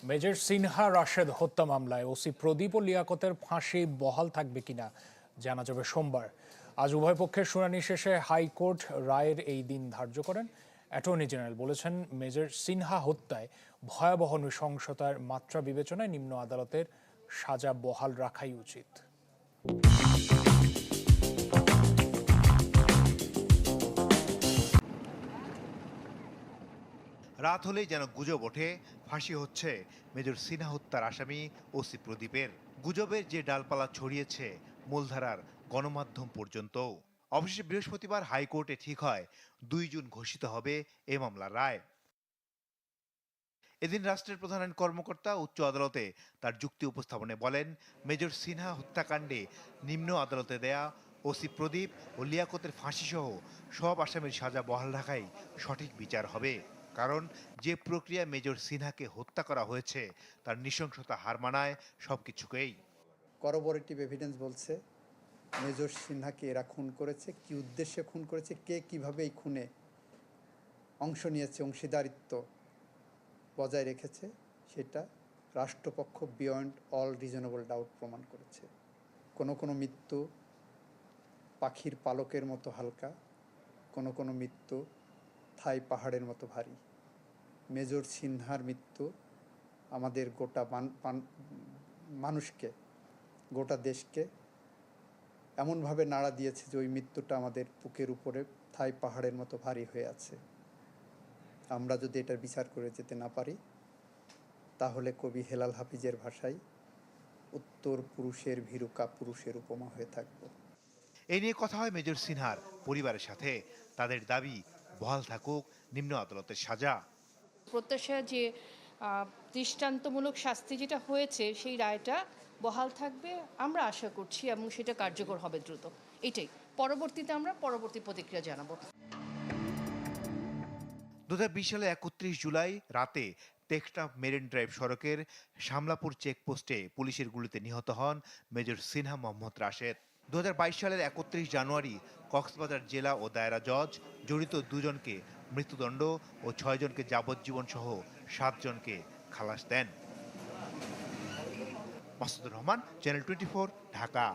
Major Sinha Rashed হত্যা মামলায় OC প্রদীপ ও লিয়াকতের ফাঁসি বহাল থাকবে কিনা জানা যাবে সোমবার। আজ উভয় পক্ষের শুনানি শেষে হাইকোর্ট রায়ের এই দিন ধার্য করেন। অ্যাটর্নি জেনারেল বলেছেন, মেজর সিনহা হত্যায় ভয়াবহ নৃশংসতার মাত্রা বিবেচনায় নিম্ন আদালতের সাজা বহাল রাখাই উচিত। রাত হলেই যেন গুজব ওঠে ফাঁসি হচ্ছে মেজর সিনহা হত্যার আসামি ওসি প্রদীপের। গুজবের যে ডালপালা ছড়িয়েছে মূলধারার গণমাধ্যম পর্যন্ত। অবশেষে বৃহস্পতিবার হাইকোর্টে ঠিক হয় 2 জুন ঘোষিত হবে এ মামলার রায়। এদিন রাষ্ট্রের প্রধান আইন কর্মকর্তা উচ্চ আদালতে তার যুক্তি উপস্থাপনে বলেন, মেজর সিনহা হত্যাকাণ্ডে নিম্ন আদালতে দেয়া ওসি প্রদীপ ও লিয়াকতের ফাঁসিসহ সব আসামির সাজা বহাল রাখাই সঠিক বিচার হবে। কারণ যে প্রক্রিয়া মেজর সিনহাকে হত্যা করা হয়েছে তার নৃশংসতা হার মানায় সবকিছুকেই। করবোরেটিভ এভিডেন্স বলছে মেজর সিনহাকে এরা খুন করেছে, কি উদ্দেশ্যে খুন করেছে, কে কিভাবে এই খুনে অংশ নিয়েছে, অংশীদারিত্ব বজায় রেখেছে, সেটা রাষ্ট্রপক্ষ বিয়ন্ড অল রিজনেবল ডাউট প্রমাণ করেছে। কোনো মৃত্যু পাখির পালকের মতো হালকা, কোনো মৃত্যু থাই পাহাড়ের মতো ভারী। মেজর সিনহার মৃত্যু আমাদের গোটা মানুষকে, গোটা দেশকে এমনভাবে নাড়া দিয়েছে যে ওই মৃত্যুটা আমাদের বুকের উপরে থাই পাহাড়ের মতো ভারী হয়ে আছে। আমরা যদি এটার বিচার করে যেতে না পারি, তাহলে কবি হেলাল হাফিজের ভাষায় উত্তর পুরুষের ভীরু কাপুরুষের উপমা হয়ে থাকব। এই নিয়ে কথা হয় মেজর সিনহার পরিবারের সাথে। তাদের দাবি বহাল থাকুক নিম্ন আদালতের সাজা। প্রত্যাশা যে দৃষ্টান্তমূলক শাস্তি যেটা হয়েছে সেই রায়টা বহাল থাকবে আমরা আশা করছি, এবং সেটা কার্যকর হবে দ্রুত। এটাই পরবর্তীতে আমরা পরবর্তী প্রতিক্রিয়া জানাবো। 2020 সালে 31 জুলাই রাতে টেকনাফ মেরিন ড্রাইভ সড়কের শামলাপুর চেকপোস্টে পুলিশের গুলিতে নিহত হন মেজর সিনহা মোহাম্মদ রাশেদ। 2022 সালের 31 জানুয়ারি কক্সবাজার জেলা ও দায়রা জজ জড়িত 2 জনকে মৃত্যুদণ্ড ও 6 জনকে যাবজ্জীবন সহ 7 জনকে খালাস দেন। মাসুদুর রহমান, চ্যানেল 24, ঢাকা।